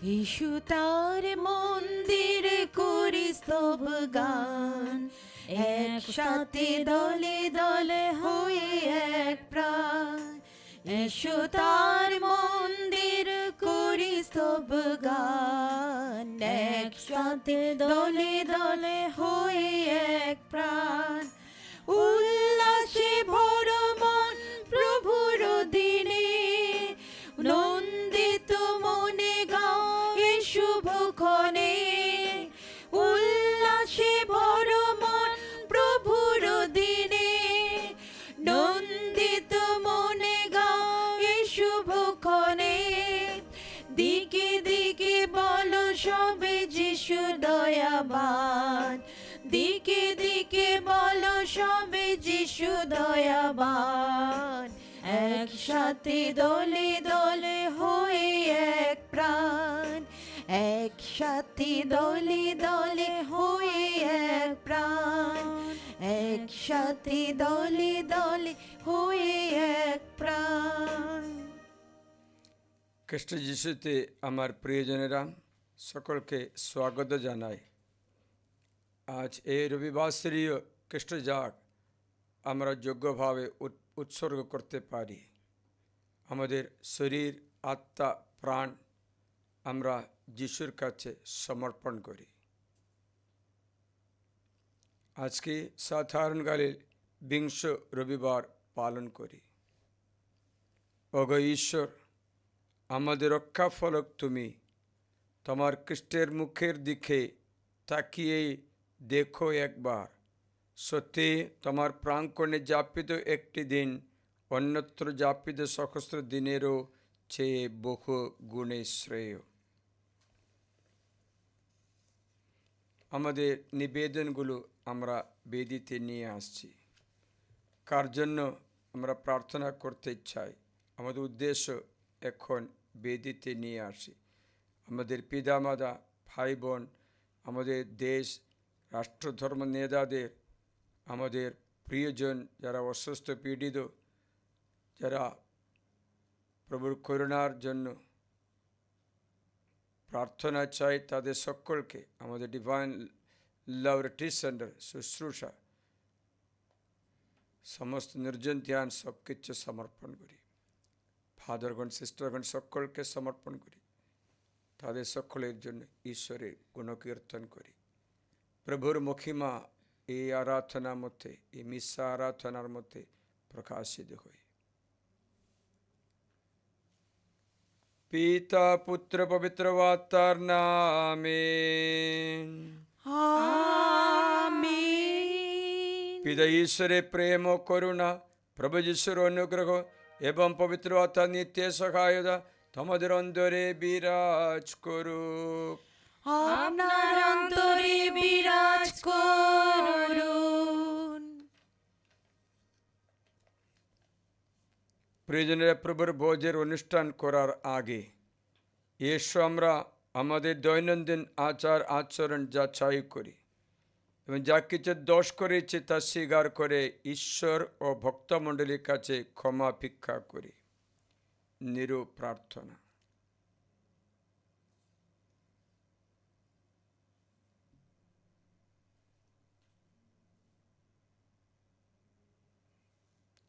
ইশু তার মন্দিরে করি স্তব গান, একসাথে দলে দলে হয়ে এক প্রাণ। ইশু তার মন্দির করি স্তব গান, একসাথে দলে দলে হয়ে এক প্রাণ। উল্লাসে ভরা মন প্রভুর দিনে, নন্দিত মনে গাও এই শুভক্ষণে। উল্লাসে ভরা মন প্রভুর দিনে, নন্দিত মনে গাও এই শুভক্ষণে। দিকে দিকে বলো সবে যিশু দয়াবান, দিকে দিকে বলো সবে যিশু দয়াবান। একসাথে দলে দলে হয়ে এক প্রাণ, একসাথে দলে দলে হয়ে এক প্রাণ, একসাথে দলে দলে হয়ে এক প্রাণ। খ্রিস্ট যিশুতে আমার প্রিয়জনেরা, সকলকে স্বাগত জানাই। আজ এই রবিবাসরীয় খ্রিস্ট জাগ আমরা যোগ্যভাবে উৎসর্গ করতে পারি। আমাদের শরীর, আত্মা, প্রাণ আমরা যিশুর কাছে সমর্পণ করি। আজকে সাধারণকালের বিংশ রবিবার পালন করি। ওগো ঈশ্বর, আমাদের রক্ষা ফলক তুমি। তোমার খ্রিস্টের মুখের দিকে তাকিয়ে দেখো একবার। সত্যি তোমার প্রাঙ্গণে যাপিত একটি দিন অন্যত্র যাপিত সহস্র দিনেরও চেয়ে বহু গুণে শ্রেয়। আমাদের নিবেদনগুলো আমরা বেদিতে নিয়ে আসছি। কার জন্য আমরা প্রার্থনা করতে চাই, আমাদের উদ্দেশ্য এখন বেদিতে নিয়ে আসি। আমাদের পিতামাতা, ভাই বোন, আমাদের দেশ, রাষ্ট্রধর্ম নেতাদের, আমাদের প্রিয়জন যারা অসুস্থ পীড়িত, যারা প্রভুর করুণার জন্য প্রার্থনা চাই, তাদের সকলকে আমাদের ডিভাইন লাভ রিট্রিট সেন্টার শুশ্রূষা সমস্ত নির্জন ধ্যান সব কিছু সমর্পণ করি। ফাদারগণ, সিস্টারগণ সকলকে সমর্পণ করি। তাদের সকলের জন্য ঈশ্বরের গুণকীর্তন করি। প্রভুর মহিমা এই আরাধনার মধ্যে, এই মিশা আরাধনার মধ্যে প্রকাশিত হয়। পিতা, পুত্র, পবিত্র আত্মার নামে আমিন। পিতা ঈশ্বরের প্রেম ও করুণা, প্রভু যিশুর অনুগ্রহ এবং পবিত্র আত্মার নিত্য সহায়তা তোমাদের অন্তরে বিরাজ করুক। আপনার অন্তরে বিরাজ করুন। প্রিয়জনেরা, প্রভুর ভোজের অনুষ্ঠান করার আগে এসো আমরা আমাদের দৈনন্দিন আচার আচরণ যাচাই করি এবং যা কিছু দোষ করেছে তা স্বীকার করে ঈশ্বর ও ভক্তমণ্ডলীর কাছে ক্ষমা ভিক্ষা করি। নিরু প্রার্থনা।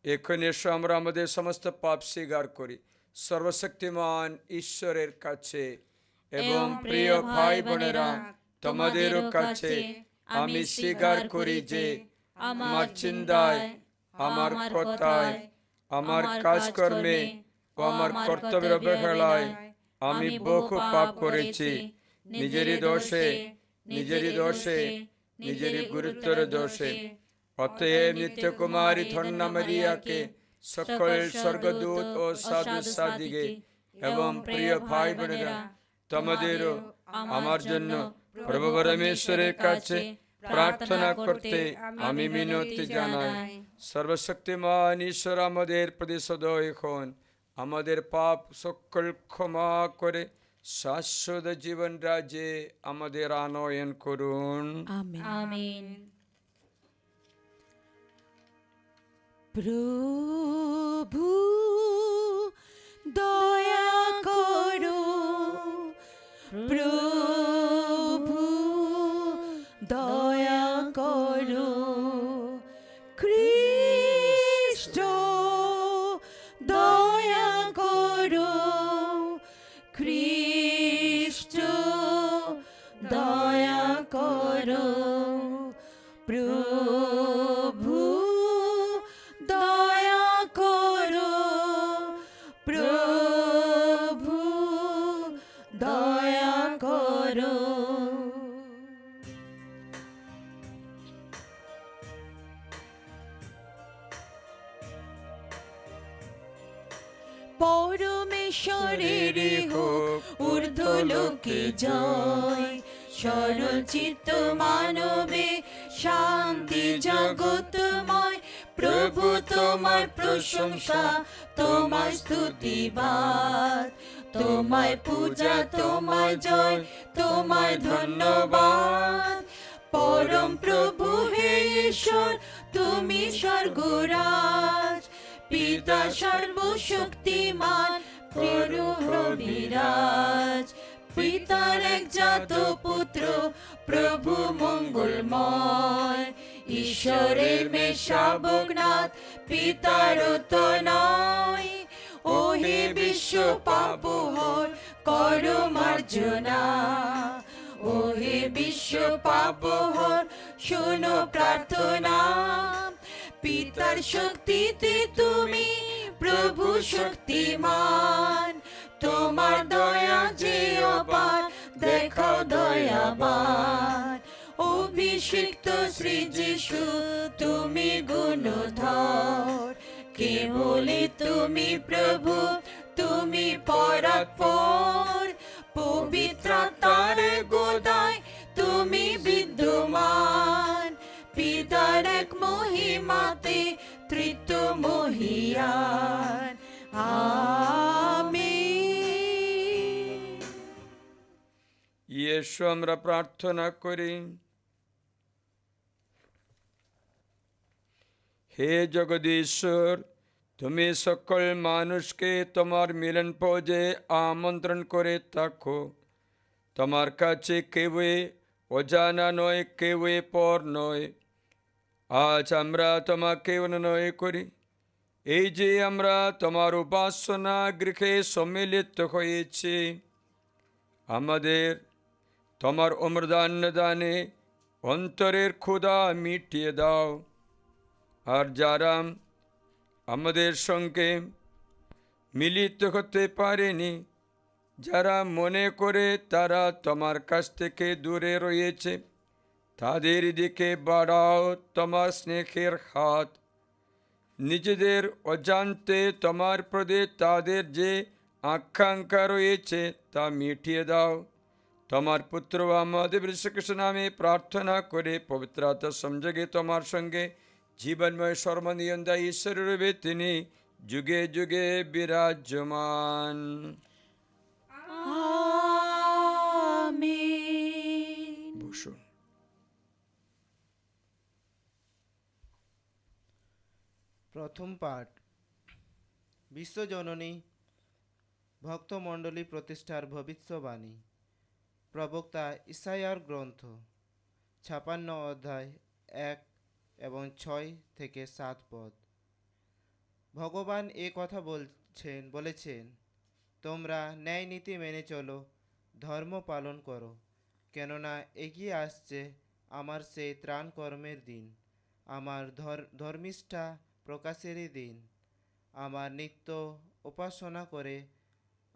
এখন এসো আমরা আমাদের সমস্ত পাপ স্বীকার করি সর্বশক্তিমান ঈশ্বরের কাছে। এবং প্রিয় ভাই বোনেরা, তোমাদেরও কাছে আমি স্বীকার করি যে আমার চিন্তায়, আমার কথায়, আমার কাজকর্মে ও আমার কর্তব্যের অবহেলায় আমি বহু পাপ করেছি। নিজেরই দোষে, নিজেরই গুরুতর দোষে। অতএব নিত্য কুমারী ধন্যা মারিয়াকে, সকল স্বর্গদূত ও সাধু সাধিকে এবং প্রিয় ভাই বোনেরা, তোমাদেরও আমার জন্য প্রভু পরমেশ্বরের কাছে প্রার্থনা করতে আমি মিনতি জানাই। সর্বশক্তিমান ঈশ্বর আমাদের প্রতি সদয় হন, আমাদের পাপ সকল ক্ষমা করে শাশ্বত জীবন রাজ্যে আমাদের আনয়ন করুন। আমিন। প্রভু দয়া করো, প্রভু দয়া করো, খ্রিস্ট দয়া করো, খ্রিস্ট দয়া করো, প্রভু দয়া করো, প্রভু দয়া করো। পরমেশ্বরের হোক ঊর্ধ্বলোকে জয়, সরল চিত্ত মানবে শান্তি জগৎময়। প্রভু তোমার প্রশংসা, তোমার স্তুতিবাদ, তোমায় পূজা, তোমায় জয়, তোমায় ধন্যবাদ। পরম প্রভু হে ঈশ্বর, তুমি স্বর্গরাজ, পিতা সর্বশক্তিমান, প্রভু বিরাজ। পিতার একজাত পুত্র, প্রভু মঙ্গলময়, ঈশ্বরের মেষশাবক নাথ, পিতার তো নয়। ও হে বিশ্ব পাপহর, করো মার্জনা, ও হে বিশ্ব পাপহর, শোনো প্রার্থনা। পিতার শক্তিতে তুমি প্রভু শক্তিমান, তোমার দয়া যে অপার, দেখাও দয়াবান। অভিষিক্ত শ্রী যিশু তুমি গুণধর, কেবলই তুমি প্রভু, তুমি পরাৎপর। পবিত্রতার গোদায় তুমি বিদ্যমান, পিতার এক মহিমাতে তৃতীয় মহিয়ান। আমেন। ইয়েশু আমরা প্রার্থনা করি। হে জগদীশ্বর, তুমি সকল মানুষকে তোমার মিলন ভোজে আমন্ত্রণ করে থাকো। তোমার কাছে কেউই অজানা নয়, কেউই পর নয়। আজ আমরা তোমাকে অনুনয় করি, এই যে আমরা তোমার উপাসনা গৃহে সম্মিলিত হয়েছি, আমাদের তোমার অমৃতান্ন দানে অন্তরের ক্ষুধা মিটিয়ে দাও। আর যারা আমাদের সঙ্গে মিলিত হতে পারেনি, যারা মনে করে তারা তোমার কাছ থেকে দূরে রয়েছে, তাদের দিকে বাড়াও তোমার স্নেহের হাত। নিজেদের অজান্তে তোমার প্রতি তাদের যে আকাঙ্ক্ষা রয়েছে তা মিটিয়ে দাও। তোমার পুত্র আমাদের যীশুখ্রিস্ট নামে প্রার্থনা করে পবিত্র আত্মার সংযোগে তোমার সঙ্গে জীবনময় সর্বনিয়ন্দা ঈশ্বরের রূপে তিনি যুগে যুগে বিরাজমান। আমেন। বসুন। প্রথম পাঠ, বিশ্বজননী ভক্তমণ্ডলী প্রতিষ্ঠার ভবিষ্যবাণী। প্রবক্তা ইসাইয়ার গ্রন্থ ৫৬ অধ্যায় ১ এবং ৬ থেকে ৭ পদ। ভগবান এ কথা বলেছেন, তোমরা ন্যায় নীতি মেনে চলো, ধর্ম পালন করো, কেননা এগিয়ে আসছে আমার সেই ত্রাণ কর্মের দিন, আমার ধর্মিষ্ঠা প্রকাশেরই দিন। আমার নিত্য উপাসনা করে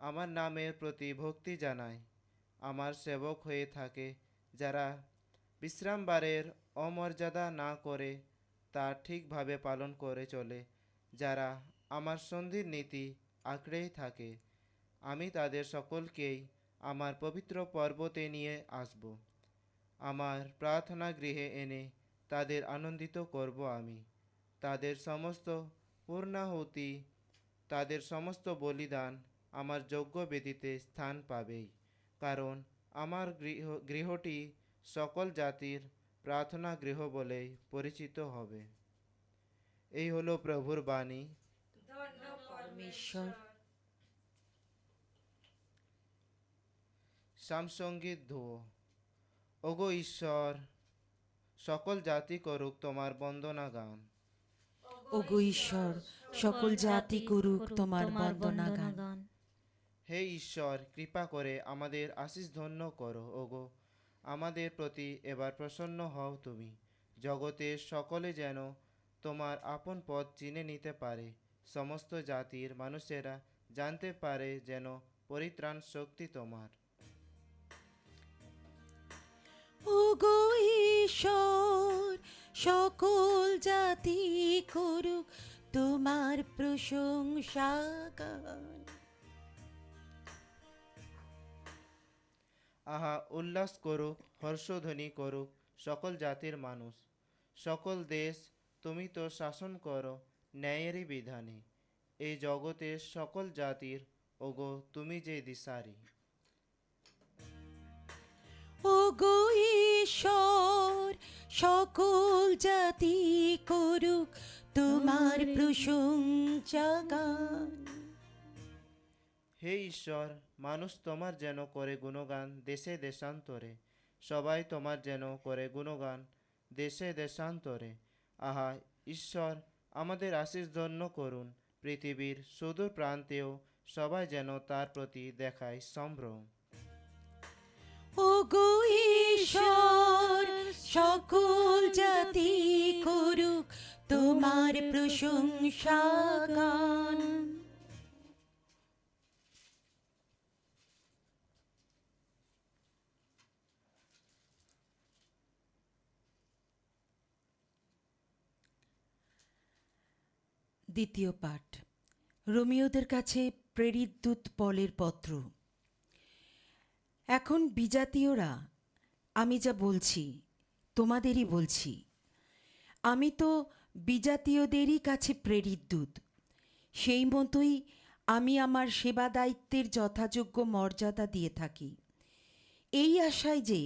আমার নামের প্রতি ভক্তি জানায়, আমার সেবক হয়ে থাকে, যারা বিশ্রামবারের অমর্যাদা না করে তা ঠিকভাবে পালন করে চলে, যারা আমার সন্ধির নীতি আঁকড়েই থাকে। আমি তাদের সকলকেই আমার পবিত্র পর্বতে নিয়ে আসব, আমার প্রার্থনা গৃহে এনে তাদের আনন্দিত করব। আমি তাদের সমস্ত পূর্ণাহুতি, তাদের সমস্ত বলিদান আমার যজ্ঞবেদীতে স্থান পাবেই, কারণ আমার গৃহটি সকল জাতির প্রার্থনা গৃহ বলেই পরিচিত হবে। এই হলো প্রভুর বাণী। পরমেশ্বর। শ্যামসঙ্গীত ধুও। ওগো ঈশ্বর, সকল জাতি করুক তোমার বন্দনা গান। ওগো ঈশ্বর, সকল জাতি করুক তোমার বন্দনা গান। হে ঈশ্বর, কৃপা করে আমাদের আশিস ধন্য করো। ওগো আমাদের প্রতি এবার প্রসন্ন হও তুমি। জগতের সকলে যেন তোমার আপন পথ চিনে নিতে পারে, সমস্ত জাতির মানুষেরা জানতে পারে যেন পরিত্রাণ শক্তি তোমার। ওগো ঈশ্বর, সকল জাতি করুক তোমার প্রশংসা গান। আহা, উল্লাস করুক, হর্ষধ্বনি করুক সকল জাতির মানুষ। সকল দেশ তুমি তো শাসন করো ন্যায়েরই বিধানে। এই জগতের সকল জাতির ওগো তুমি যে দিশারি। ওগো ঈশ্বর, সকল জাতি করুক তোমার প্রশংসা গান। হে ঈশ্বর, মানুষ তোমার যেন করে গুণগান দেশে দেশান্তরে। সবাই তোমার যেন করে গুণগান দেশে দেশান্তরে। আহা ঈশ্বর, আমাদের আশিস ধন্য করুন। পৃথিবীর সুদূর প্রান্তেও সবাই যেন তার প্রতি দেখায় সম্ভ্রম। ওগো ঈশ্বর, সকল জাতি করুক তোমার প্রশংসা গান। দ্বিতীয় পাঠ, রোমিওদের কাছে প্রেরিত দূত পলের পত্র। এখন বিজাতীয়রা, আমি যা বলছি তোমাদেরই বলছি। আমি তো বিজাতীয়দেরই কাছে প্রেরিত দূত, সেই মতোই আমি আমার সেবা দায়িত্বের যথাযোগ্য মর্যাদা দিয়ে থাকি, এই আশায় যে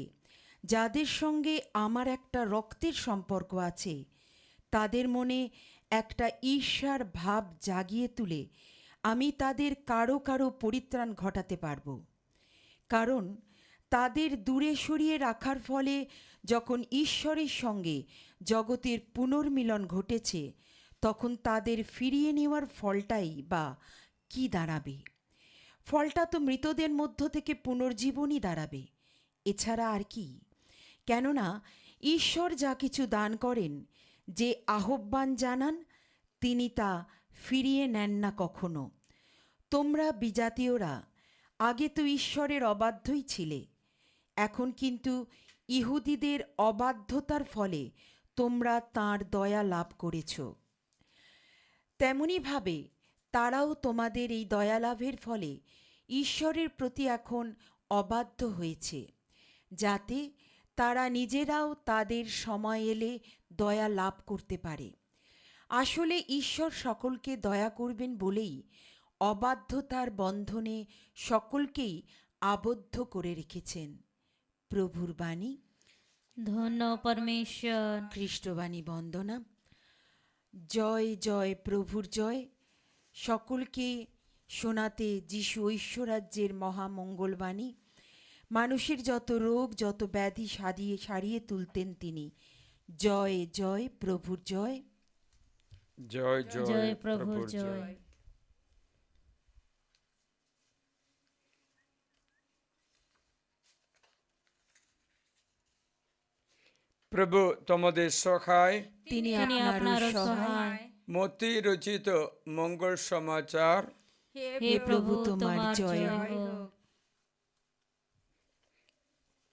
যাদের সঙ্গে আমার একটা রক্তের সম্পর্ক আছে তাদের মনে একটা ঈর্ষার ভাব জাগিয়ে তুলে আমি তাদের কারো কারো পরিত্রাণ ঘটাতে পারব। কারণ তাদের দূরে সরিয়ে রাখার ফলে যখন ঈশ্বরের সঙ্গে জগতের পুনর্মিলন ঘটেছে, তখন তাদের ফিরিয়ে নেওয়ার ফলটাই বা কি দাঁড়াবে? ফলটা তো মৃতদের মধ্য থেকে পুনর্জীবনই দাঁড়াবে, এছাড়া আর কি? কেননা ঈশ্বর যা কিছু দান করেন, যে আহ্বান জানান, তিনি তা ফিরিয়ে নেন না কখনো। তোমরা বিজাতীয়রা আগে তো ঈশ্বরের অবাধ্যই ছিলে, এখন কিন্তু ইহুদিদের অবাধ্যতার ফলে তোমরা তাঁর দয়া লাভ করেছ। তেমনিভাবে তারাও তোমাদের এই দয়া লাভের ফলে ঈশ্বরের প্রতি এখন অবাধ্য হয়েছে, যাতে তারা নিজেরাও তাদের সময় এলে দয়া লাভ করতে পারে। আসলে ঈশ্বর সকলকে দয়া করবেন বলেই অবাধ্যতার বন্ধনে সকলকেই আবদ্ধ করে রেখেছেন। প্রভুর বাণী। ধন্য পরমেশ্বর। খ্রিস্টবাণী বন্দনা। জয় জয় প্রভুর জয়। সকলকে শোনাতে যিশু ঐশ্বরাজ্যের মহামঙ্গলবাণী। মানুষের যত রোগ যত ব্যাধি সারিয়ে তুলতেন তিনি। জয় জয় প্রভুর জয়। জয় জয় জয় প্রভুর প্রভুর জয়। জয়। প্রভু তোমাদের সহায়। তিনি তিনি আপনারও আপনারও সহায়। সহায়। মতি রচিত মঙ্গল সমাচার। হে প্রভু তোমার জয় জয় হোক। হোক।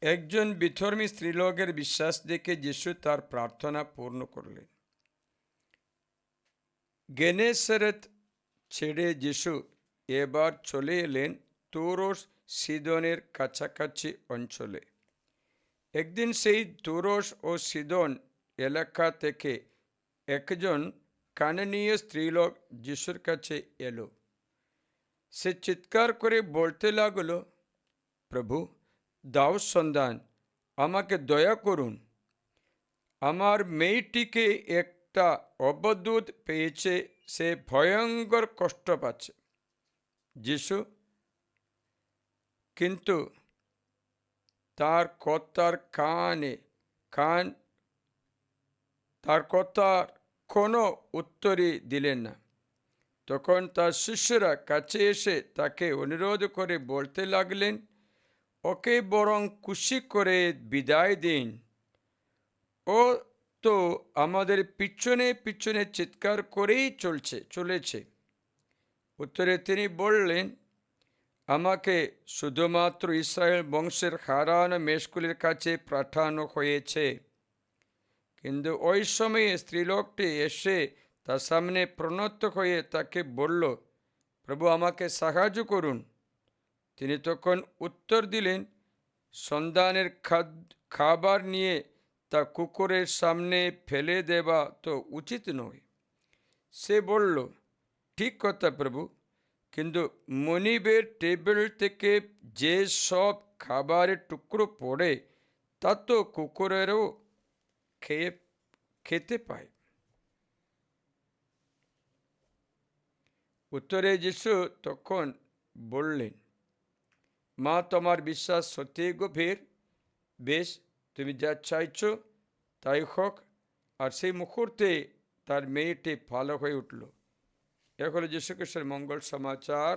একজন বিধর্মী স্ত্রীলোকের বিশ্বাস দেখে যিশু তার প্রার্থনা পূর্ণ করলেন। গেনেসারেত ছেড়ে যিশু এবার চলে এলেন তুরস সিদনের কাছাকাছি অঞ্চলে। একদিন সেই তুরস ও সিদন এলাকা থেকে একজন কানানীয় স্ত্রীলোক যিশুর কাছে এলো। সে চিৎকার করে বলতে লাগলো, প্রভু, দাও সন্ধান, আমাকে দয়া করুন। আমার মেয়েটিকে একটা অবদূত পেয়েছে, সে ভয়ঙ্কর কষ্ট পাচ্ছে। যিশু কিন্তু তার কথার তার কথার কোনো উত্তরই দিলেন না। তখন তার শিষ্যরা কাছে এসে তাকে অনুরোধ করে বলতে লাগলেন, ওকে বরং খুশি করে বিদায় দিন, ও তো আমাদের পিছনে পিছনে চিৎকার করেই চলেছে। উত্তরে তিনি বললেন, আমাকে শুধুমাত্র ইসরায়েল বংশের হারানো মেষগুলির কাছে পাঠানো হয়েছে। কিন্তু ওই সময়ে স্ত্রীলোকটি এসে তার সামনে প্রণত হয়ে তাকে বলল, প্রভু, আমাকে সাহায্য করুন। তিনি তখন উত্তর দিলেন, সন্তানের খাবার নিয়ে তা কুকুরের সামনে ফেলে দেওয়া তো উচিত নয়। সে বলল, ঠিক কথা প্রভু, কিন্তু মনিবের টেবিল থেকে যে সব খাবারের টুকরো পড়ে তা তো কুকুরেরও খেতে পায়। উত্তরে যিশু তখন বললেন, মা, তোমার বিশ্বাস সত্যি গভীর, বেশ, তুমি যা চাইছ তাই হোক। আর সেই মুহূর্তে তার মেয়েটি ভালো হয়ে উঠল। এ হলো যীশু খ্রিস্টের মঙ্গল সমাচার।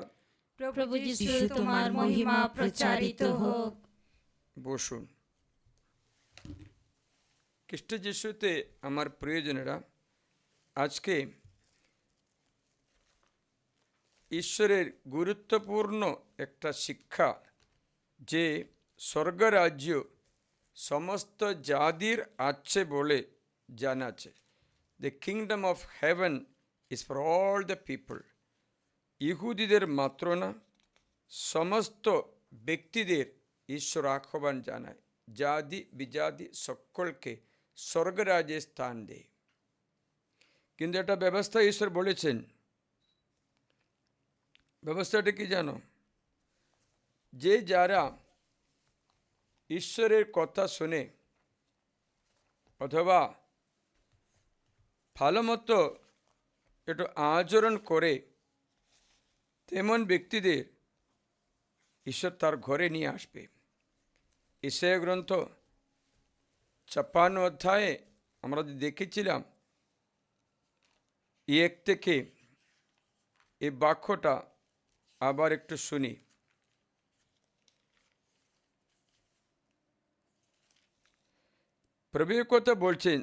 প্রভু যিশু, তোমার মহিমা প্রচারিত হোক। বসুন। খ্রিস্ট যিশুতে আমার প্রিয়জনেরা, আজকে ঈশ্বরের গুরুত্বপূর্ণ একটা শিক্ষা, যে স্বর্গরাজ্য সমস্ত জাতির আছে বলে জানা আছে। The kingdom of haven is for all the people. ইহুদিদের মাত্র না, সমস্ত ব্যক্তিদের ঈশ্বর আহ্বান জানায়, জাতি বিজাতি সকলকে স্বর্গরাজ্যে স্থান দেয়। কিন্তু একটা ব্যবস্থা ঈশ্বর বলেছেন। ব্যবস্থাটা কি জানো? যে যারা ঈশ্বরের কথা শুনে অথবা ভালো মতো একটু আচরণ করে, তেমন ব্যক্তিদের ঈশ্বর তার ঘরে নিয়ে আসবে। ঈশায়া গ্রন্থ ৫৬ অধ্যায়ে আমরা দেখেছিলাম ১ থেকে, এই বাক্যটা আবার একটু শুনি। প্রভু কথা বলছেন,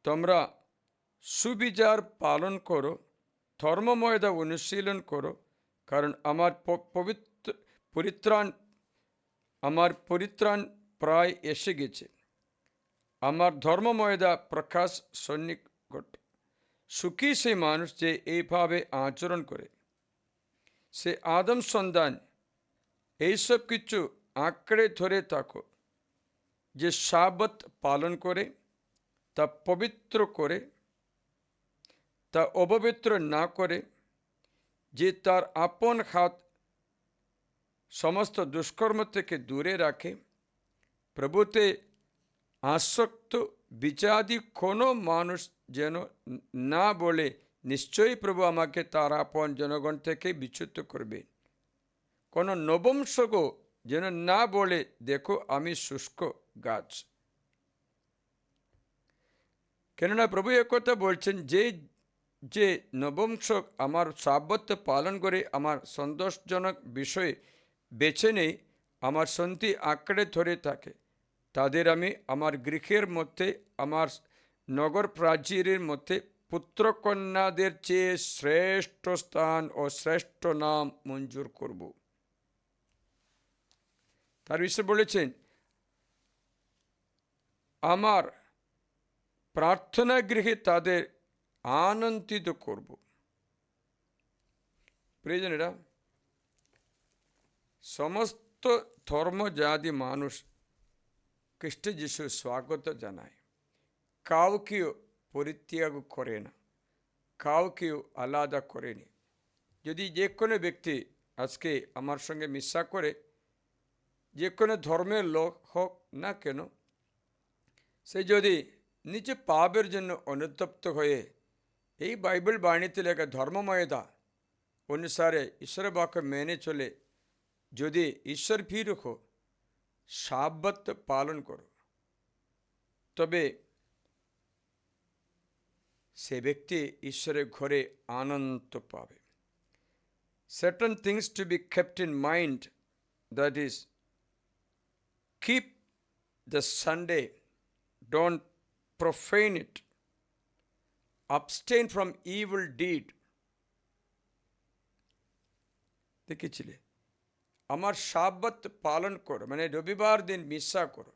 তোমরা সুবিচার পালন করো, ধর্মমর্যাদা অনুশীলন করো, কারণ আমার পরিত্রাণ প্রায় এসে গেছে। আমার ধর্মমর্যাদা প্রকাশ সন্নিকট। সুখী সেই মানুষ যে এইভাবে আচরণ করে। সে আদম সন্তান, এইসব কিছু আঁকড়ে ধরে থাকো, যে সাবত পালন করে, তা পবিত্র করে, তা অপবিত্র না করে, যে তার আপন হাত সমস্ত দুষ্কর্ম থেকে দূরে রাখে। প্রভুতে আসক্ত বিজাতি কোনো মানুষ যেন না বলে, নিশ্চয়ই প্রভু আমাকে তার আপন জনগণ থেকে বিচ্যুত করবে। কোনো নবংশকও যেন না বলে, দেখো আমি শুষ্ক গাছ। কেননা প্রভু একথা বলছেন, যে নবংশক আমার সাব্বত পালন করে আমার সন্তোষজনক বিষয়ে বেছে নেই, আমার সন্ধি আঁকড়ে ধরে থাকে, তাদের আমি আমার গৃহের মধ্যে, আমার নগর প্রাচীরের মধ্যে পুত্রকন্যাদের চেয়ে শ্রেষ্ঠ স্থান ও শ্রেষ্ঠ নাম মঞ্জুর করব। তার বিষয়ে বলেছেন, আমার প্রার্থনা গৃহে তাদের আনন্দিত করব। প্রিয়জনেরা, সমস্ত ধর্ম জাতি মানুষ খ্রিস্ট যিশু স্বাগত জানায়। কাউকেও পরিত্যাগ করে না, কাউকেও আলাদা করেনি। যদি যে কোনো ব্যক্তি আজকে আমার সঙ্গে মিশা করে, যে কোনো ধর্মের লোক হোক না কেন, সে যদি নিজে পাপের জন্য অনুতপ্ত হয়ে এই বাইবেল বাণীতে লেখা ধর্মমর্যাদা অনুসারে ঈশ্বরের বাক্য মেনে চলে, যদি ঈশ্বর ভীরু সাব্বাত পালন করো, তবে সে ব্যক্তি ঈশ্বরের ঘরে আনন্দ পাবে। Certain things to be kept in mind, that is, keep the Sunday, don't profane it, abstain from evil deed. দেখেছিলে, আমার সাব্বাত পালন করো মানে রবিবার দিন মিশা করো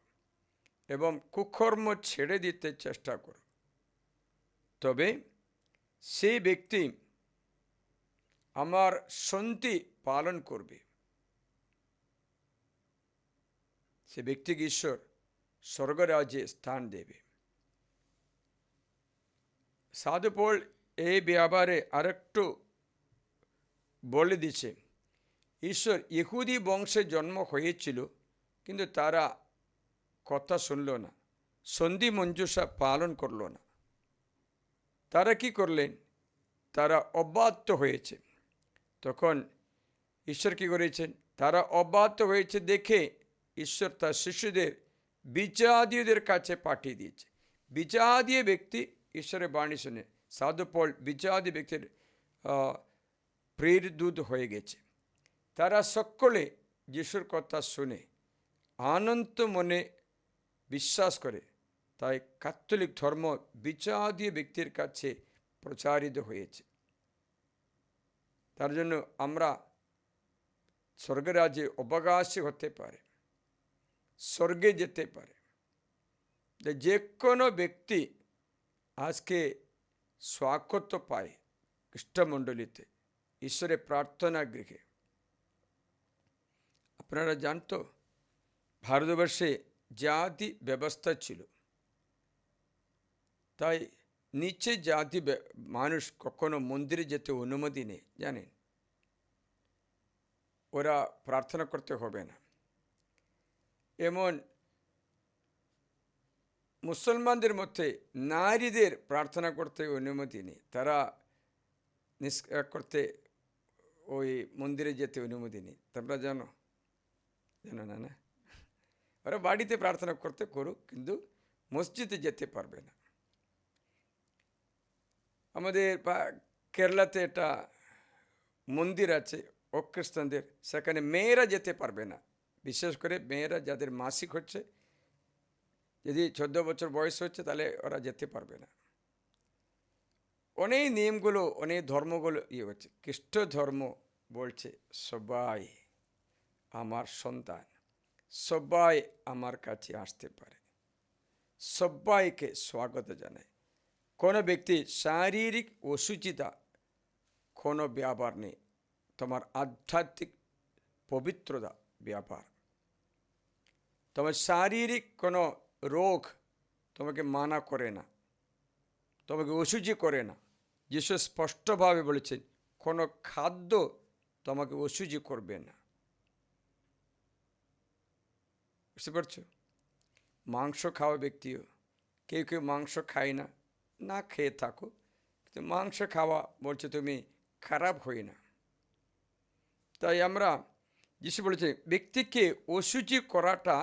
এবং কুকর্ম ছেড়ে দিতে চেষ্টা করো, তবে সেই ব্যক্তি আমার সন্ধি পালন করবে। সে ব্যক্তিকে ঈশ্বর স্বর্গরাজ্যে স্থান দেবে। সাধু পৌল এই ব্যাপারে আরেকটু বলে দিচ্ছে, ঈশ্বর ইহুদি বংশে জন্ম হয়েছিল, কিন্তু তারা কথা শুনল না, সন্ধি মঞ্জুসা পালন করল না। তারা কি করলেন? তারা অবাধ্য হয়েছে। তখন ঈশ্বর কি করেছেন? তারা অবাধ্য হয়েছে দেখে ঈশ্বর তার শিশুদের বিজাতীয়দের কাছে পাঠিয়ে দিয়েছে। বিজাতীয় ব্যক্তি ঈশ্বরের বাণী শুনে, সাধু পৌল বিজাতীয় ব্যক্তির প্রেরিত হয়ে গেছে। তারা সকলে যিশুর কথা শুনে আনন্দ মনে বিশ্বাস করে, তাই ক্যাথলিক ধর্ম বিজাতীয় ব্যক্তির কাছে প্রচারিত হয়েছে। তার জন্য আমরা স্বর্গরাজ্যে অবকাশী হতে পারে, স্বর্গে যেতে পারে। যে কোনো ব্যক্তি আজকে স্বাগত পায় খ্রিস্টমণ্ডলীতে, ঈশ্বরের প্রার্থনা গৃহে। আপনারা জানতো ভারতবর্ষে জাতি ব্যবস্থা ছিল, তাই নিচে জাতি মানুষ কখনো মন্দিরে যেতে অনুমতি নেই, জানেন? ওরা প্রার্থনা করতে হবে না। এমন মুসলমানদের মধ্যে নারীদের প্রার্থনা করতে অনুমতি নেই, তারা করতে ওই মন্দিরে যেতে অনুমতি নেই। তোমরা জানো? জানো না? না, ওরা বাড়িতে প্রার্থনা করতে করুক, কিন্তু মসজিদে যেতে পারবে না। আমাদের কেরালাতে একটা মন্দির আছে খ্রিস্টানদের, সেখানে মেয়েরা যেতে পারবে না। বিশেষ করে মেয়েরা যাদের মাসিক হচ্ছে, যদি 14 বছর বয়স হচ্ছে, তাহলে ওরা যেতে পারবে না। অনেক নিয়মগুলো, অনেক ধর্মগুলো হচ্ছে। খ্রিস্ট ধর্ম বলছে সবাই আমার সন্তান, সবাই আমার কাছে আসতে পারে, সবাইকে স্বাগত জানায়। কোনো ব্যক্তি শারীরিক অসুচিতা কোনো ব্যাপার নেই, তোমার আধ্যাত্মিক পবিত্রতা ব্যাপার। তোমার শারীরিক কোনো রোগ তোমাকে মানা করে না, তোমাকে অসুচি করে না। যিশু স্পষ্টভাবে বলেছেন, কোনো খাদ্য তোমাকে অসুচি করবে না। বুঝতে পারছো? মাংস খাওয়া ব্যক্তিও, কেউ কেউ মাংস খায় না, না খেয়ে থাকো, কিন্তু মাংস খাওয়া বলছে তুমি খারাপ হই না। তাই আমরা, যিশু বলেছে ব্যক্তিকে অসুচি করাটা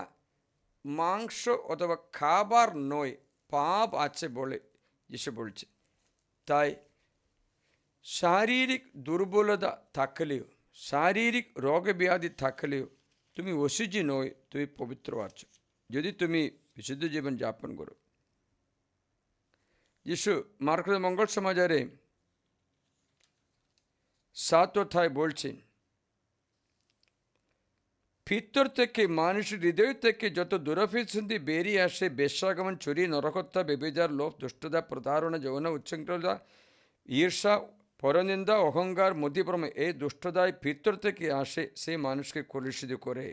মাংস অথবা খাবার নয়, পাপ আছে বলে যিশু বলছে। তাই শারীরিক দুর্বলতা থাকলেও, শারীরিক রোগ ব্যাধি থাকলেও তুমি অসুচি নয়, তুমি পবিত্র আছো যদি তুমি বিশুদ্ধ জীবন যাপন করো। যিশু মার্কস মঙ্গল সমাচারে 7 অধ্যায় বলছেন, ভিতর থেকে মানুষের হৃদয় থেকে যত দুরভিসন্ধি বেরিয়ে আসে, বেশ্যাগমন, চুরি, নরহত্যা, ব্যভিচার, লোভ, দুষ্টতা, প্রতারণা, যৌন উচ্ছৃঙ্খলতা, ঈর্ষা, পরনিন্দা, অহংকার, মতিভ্রম, এই দুষ্টতায় ভিতর থেকে আসে, সেই মানুষকে কলুষিত করে।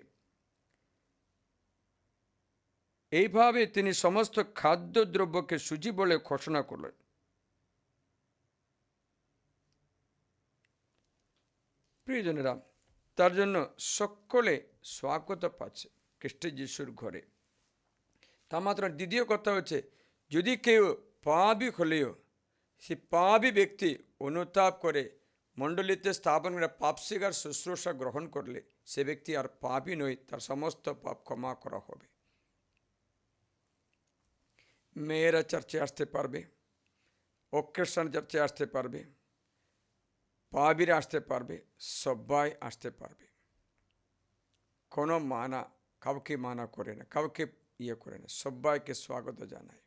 এইভাবে তিনি সমস্ত খাদ্যদ্রব্যকে সূচি বলে ঘোষণা করলেন। প্রিয়জনেরা, তার জন্য সকলে স্বাগত পাচ্ছে খ্রিস্ট যিশুর ঘরে। তা মাত্র দ্বিতীয় কথা হচ্ছে, যদি কেউ পাপী হলেও সে পাপী ব্যক্তি অনুতাপ করে মণ্ডলীতে স্থাপন করে পাপ স্বীকার শুশ্রূষা গ্রহণ করলে সে ব্যক্তি আর পাপই নয়, তার সমস্ত পাপ ক্ষমা করা হবে। মেয়েরা চার্চে আসতে পারবে, অখ্রিস্টান চার্চে আসতে পারবে, পাবীরা আসতে পারবে, সবাই আসতে পারবে। কোনো কাউকে মানা করে না, কাউকে করে না, সবাইকে স্বাগত জানায়।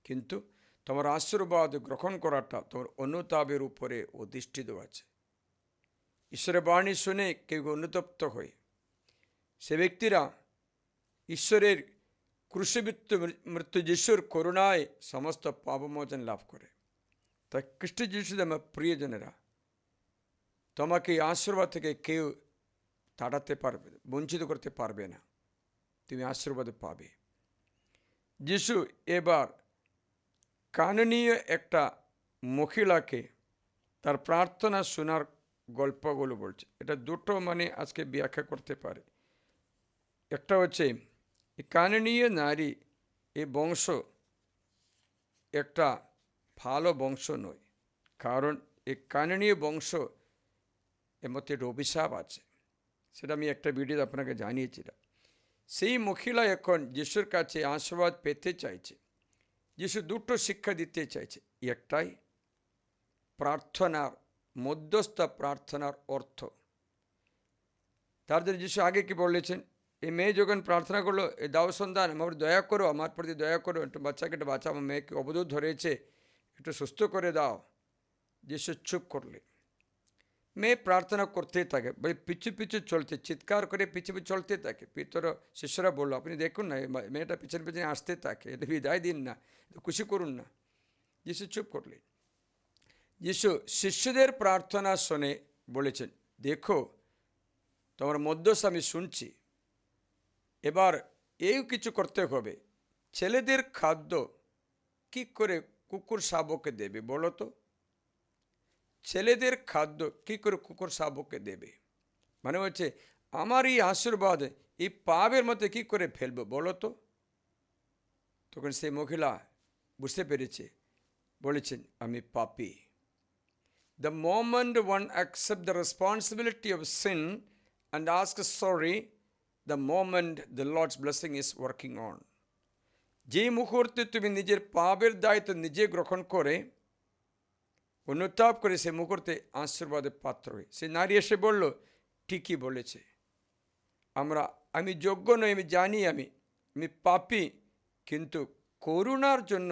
কিন্তু তোমার আশীর্বাদ গ্রহণ করাটা তোমার অনুতাপের উপরে অধিষ্ঠিত আছে। ঈশ্বরের বাণী শুনে কেউ অনুতপ্ত হয়ে সে ব্যক্তিরা ঈশ্বরের ক্রুশবিদ্ধ মৃত্যু যিশুর করুণায় সমস্ত পাপমোচন লাভ করে। তাই খ্রিস্ট যিশুতে আমার প্রিয়জনেরা, তোমাকে এই আশীর্বাদ থেকে কেউ তাড়াতে পারবে, বঞ্চিত করতে পারবে না, তুমি আশীর্বাদ পাবে। যিশু এবার কানানীয় একটা মহিলাকে তার প্রার্থনা শোনার গল্পগুলো বলছে। এটা দুটো আজকে ব্যাখ্যা করতে পারে। একটা হচ্ছে এই কানানীয় নারী, এই বংশ একটা ভালো বংশ নয়, কারণ এই কানানীয় বংশ এর মধ্যে অভিশাপ আছে। সেটা আমি একটা ভিডিও আপনাকে জানিয়েছিলাম। সেই মহিলা এখন যিশুর কাছে আশীর্বাদ পেতে চাইছে। যিশু দুটো শিক্ষা দিতে চাইছে। একটাই প্রার্থনার, মধ্যস্থ প্রার্থনার অর্থ। তার জন্য যিশু আগে কি বলেছেন, এই মেয়ে যখন প্রার্থনা করলো, এই দাও সন্তান, আমার দয়া করো, আমার প্রতি দয়া করো, একটু বাচ্চাকে একটু বাঁচাও, আমার মেয়েকে অবধূত ধরেছে, একটু সুস্থ করে দাও। যিশু চুপ করলে। মেয়ে প্রার্থনা করতে থাকে, বলে পিছু পিছু চলতে, চিৎকার করে পিছু পিছু চলতে থাকে। পিতর শিষ্যরা বললো, আপনি দেখুন না, মেয়েটা পিছনে পিছনে আসতে থাকে, এটা বিদায় দিন না, খুশি করুন না। যিশু চুপ করলেন। যিশু শিষ্যদের প্রার্থনা শুনে বলেছেন, দেখো তোমার মধ্যস্থ আমি শুনছি, এবার এই কিছু করতে হবে। ছেলেদের খাদ্য কি করে কুকুর শাবককে দেবে বলো তো? ছেলেদের খাদ্য কি করে কুকুর শাবককে দেবে? হচ্ছে আমার এই আশীর্বাদ এই পাপের মধ্যে কি করে ফেলবো বলো তো? তখন সেই মহিলা বুঝতে পেরেছে, বলেছেন আমি পাপী। The moment one accepts the responsibility of sin and asks sorry, the moment the Lord's blessing is working on. যে মুহূর্তে তুমি নিজের পাপের দায়িত্ব নিজে গ্রহণ করে অনুতাপ করে, সে মুহূর্তে আশীর্বাদের পাত্র হয়ে সে নারী এসে বলল, ঠিকই বলেছে, আমি যোগ্য নই, আমি জানি আমি পাপী, কিন্তু করুণার জন্য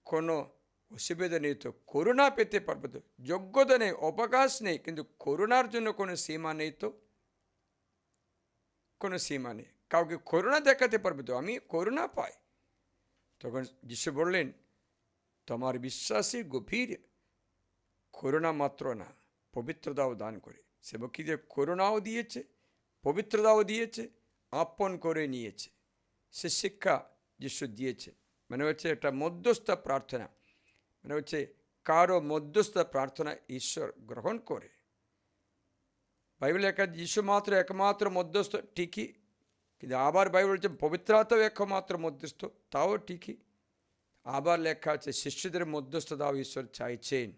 কোনো অসুবিধা নেই তো? করুণা পেতে পারবো তো? যোগ্যতা নেই, অবকাশ নেই, কিন্তু করুণার জন্য কোনো সীমা নেই তো? কোনো সীমা নেই, কাউকে করুণা দেখাতে পারবে তো? আমি করুণা পাই। তখন যিশু বললেন, তোমার বিশ্বাসী গভীর, করুণা মাত্র না, পবিত্রতাও দান করে। সে ভক্তিদের করুণাও দিয়েছে, পবিত্রতাও দিয়েছে, আপন করে নিয়েছে। সে শিক্ষা যিশু দিয়েছে। হচ্ছে একটা মধ্যস্থ প্রার্থনা, হচ্ছে কারো মধ্যস্থ প্রার্থনা ঈশ্বর গ্রহণ করে। বাইবেল লেখা যিশু মাত্র একমাত্র মধ্যস্থ, ঠিকই, কিন্তু আবার বাইবেল বলছে পবিত্র আত্মাও একমাত্র মধ্যস্থ, তাও ঠিকই। আবার লেখা আছে শিষ্যদের মধ্যস্থতাও ঈশ্বর চাইছেন।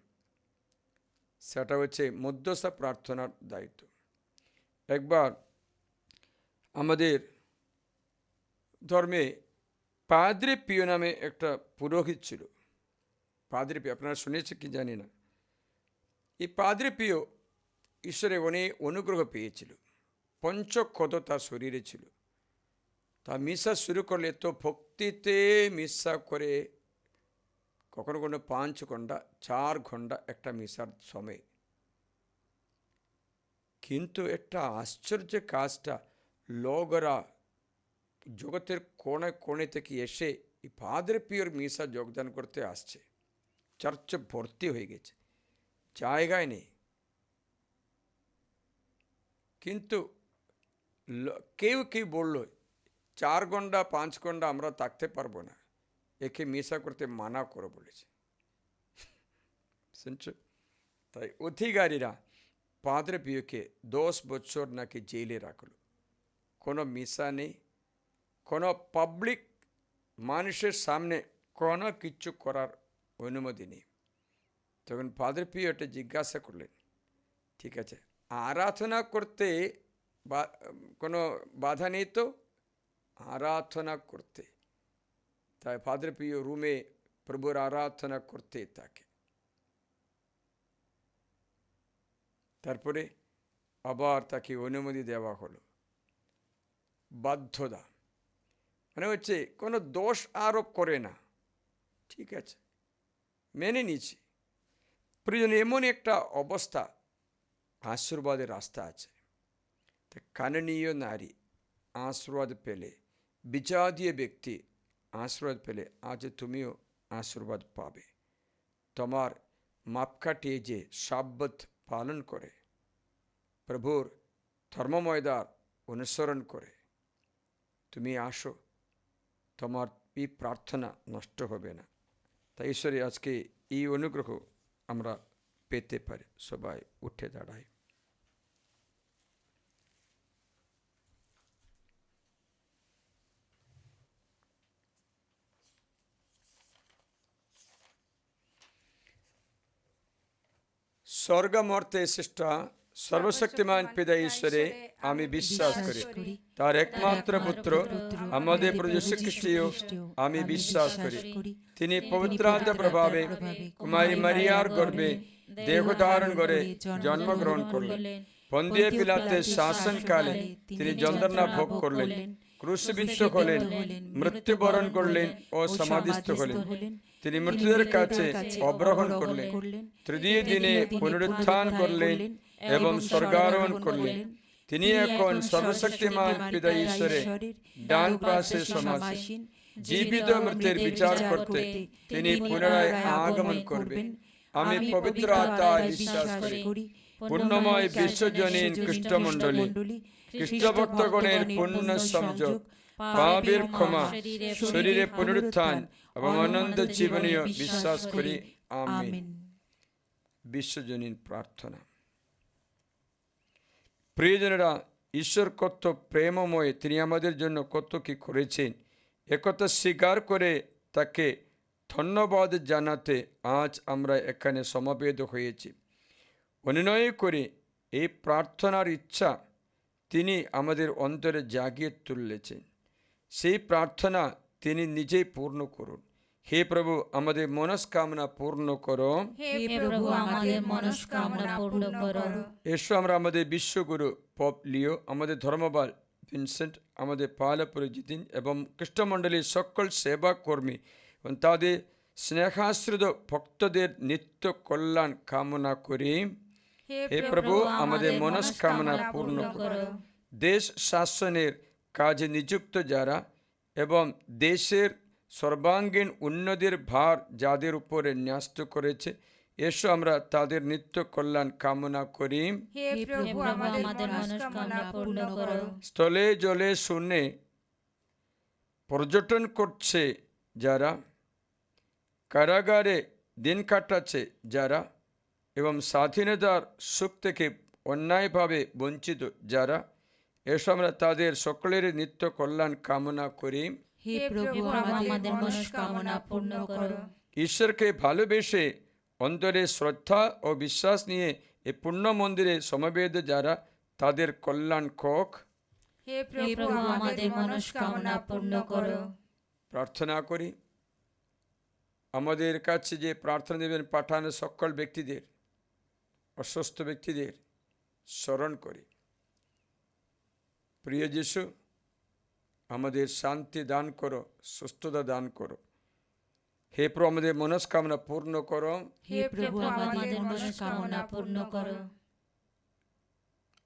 সেটা হচ্ছে মধ্যস্থ প্রার্থনার দায়িত্ব। একবার আমাদের ধর্মে পাদ্রি পিও নামে একটা পুরোহিত ছিল। পাদ্রি পিও আপনারা শুনেছে কি জানি না। এই পাদ্রি পিও ঈশ্বরের অনেক অনুগ্রহ পেয়েছিল, পঞ্চক্ষত তার শরীরে ছিল। তা মিশা শুরু করলে তো ভক্তিতে মিশা করে, কখনো কোনো 5 ঘন্টা 4 ঘন্টা একটা মিশার সময়। কিন্তু একটা আশ্চর্য কাজটা, লোকরা জগতের কোণে কোণে থেকে এসে এই পাদ্রি পিওর মিশা যোগদান করতে আসছে। চার্চ ভর্তি হয়ে গেছে, জায়গায় নেই। কিন্তু কেউ কেউ বলল, 4 ঘন্টা 5 ঘন্টা আমরা থাকতে পারবো না, একে মিশা করতে মানা করো বলেছে। শুনছো? তাই অধিকারীরা পাদ্রি পিওকে 10 বছর নাকি জেলে রাখলো। কোনো মিশা নেই, কোনো পাবলিক মানুষের সামনে কোনো কিছু করার অনুমতি নেই। তখন পাদ্রি পিও এটা জিজ্ঞাসা করলেন, ঠিক আছে, আরাধনা করতে কোনো বাধা নেই তো আরাধনা করতে। তাই ফাদার পিও রুমে প্রভুর আরাধনা করতে থাকে। তারপরে আবার তাকে অনুমতি দেওয়া হলো। বাধ্যতা মানে হচ্ছে কোনো দোষ আরোপ করে না, ঠিক আছে, মেনে নিচ্ছে। প্রয়োজন এমন একটা অবস্থা, আশীর্বাদের রাস্তা আছে। কাননীয় নারী আশীর্বাদ পেলে, বিচারীয় ব্যক্তি আশীর্বাদ পেলে, আজ তুমিও আশীর্বাদ পাবে। তোমার মাপকাঠি যে সাব্বত পালন করে, প্রভুর ধর্মময়দার অনুসরণ করে তুমি আসো, তোমার এই প্রার্থনা নষ্ট হবে না। তাই ঈশ্বরে আজকে এই অনুগ্রহ আমরা পেতে পারি। সবাই উঠে দাঁড়ায়। স্বর্গমর্তে সৃষ্ট সর্বশক্তিমান পিতা ঈশ্বরে আমি বিশ্বাস করি, তার একমাত্র পুত্র আমাদের প্রভু যীশু খ্রিস্টও আমি বিশ্বাস করি। তিনি পবিত্র আত্মার প্রভাবে কুমারী মারিয়ার গর্ভে দেহ ধারণ করে জন্মগ্রহণ করলেন। পন্তিয়া পিলাতের শাসনকালে তিনি যন্ত্রণা ভোগ করলেন, ক্রুশবিদ্ধ হলেন, মৃত্যুবরণ করলেন ও সমাধিস্থ হলেন। তিনি মৃত্যুদের কাছে অবরোহণ করলেন, তৃতীয় দিনে পুনরুত্থান করলেন এবং স্বর্গারোহণ করলেন। তিনি এখন সর্বশক্তিমান পিতা ঈশ্বরের ডান পাশে সমাসীন। জীবিত মৃতের বিচার করতে তিনি পুনরায় আগমন করবেন। আমি পবিত্র আত্মায় বিশ্বাস করি, পূর্ণময় বিশ্বজনীন খ্রিস্টমণ্ডলী, খ্রিস্টভক্তগণের পূর্ণ সংযোগ, পাপের ক্ষমা, শরীরে পুনরুত্থান এবং অনন্ত জীবনীয় বিশ্বাস করি। আমিন। বিশ্বজনীন প্রার্থনা। প্রিয়জনেরা, ঈশ্বর কত প্রেমময়, তিনি আমাদের জন্য কত কি করেছেন, একথা স্বীকার করে তাকে ধন্যবাদ জানাতে আজ আমরা এখানে সমবেত হয়েছি। অনুনয় করে এই প্রার্থনার ইচ্ছা তিনি আমাদের অন্তরে জাগিয়ে তুলেছেন। সেই প্রার্থনা তিনি নিজেই পূর্ণ করুন। হে প্রভু, আমাদের মনস্কামনা পূর্ণ করো। হে প্রভু, আমাদের মনস্কামনা পূর্ণ করো। এসো আমরা আমাদের বিশ্বগুরু পপ লিও, আমাদের ধর্মবাল ভিনসেন্ট, আমাদের পালপুর জিতিন এবং খ্রিস্টমণ্ডলীর সকল সেবা কর্মী এবং তাদের স্নেহাশ্রিত ভক্তদের নিত্য কল্যাণ কামনা করি। হে প্রভু, আমাদের মনস্কামনা পূর্ণ করো। দেশ শাসনের কাজে নিযুক্ত যারা এবং দেশের সর্বাঙ্গীন উন্নতির ভার যাদের উপরে ন্যস্ত করেছে, এসো আমরা তাদের নিত্য কল্যাণ কামনা করি। হে প্রভু, আমাদের মনস্কামনা পূর্ণ করো। স্থলে জলে শূন্যে পর্যটন করছে যারা, কারাগারে দিন কাটাচ্ছে যারা এবং স্বাধীনতার সুখ থেকে অন্যায়ভাবে বঞ্চিত যারা, এসো আমরা তাদের সকলের নিত্য কল্যাণ কামনা করি। হে প্রভু, আমাদের মনস্কামনা পূর্ণ করো। ঈশ্বরকে ভালোবেসে অন্তরে শ্রদ্ধা ও বিশ্বাস নিয়ে এই পূর্ণ মন্দিরে সমবেত যারা, তাদের কল্যাণ হোক। হে প্রভু, আমাদের মনস্কামনা পূর্ণ করো। প্রার্থনা করি আমাদের কাছে যে প্রার্থনা দেবেন পাঠানো সকল ব্যক্তিদের, অসুস্থ ব্যক্তিদের স্মরণ করি। প্রিয় যিশু, আমাদের শান্তি দান করো, সুস্থতা দান করো। হে প্রভু, আমাদের মনস্কামনা পূর্ণ করো। হে প্রভু, আমাদের মনস্কামনা পূর্ণ করো।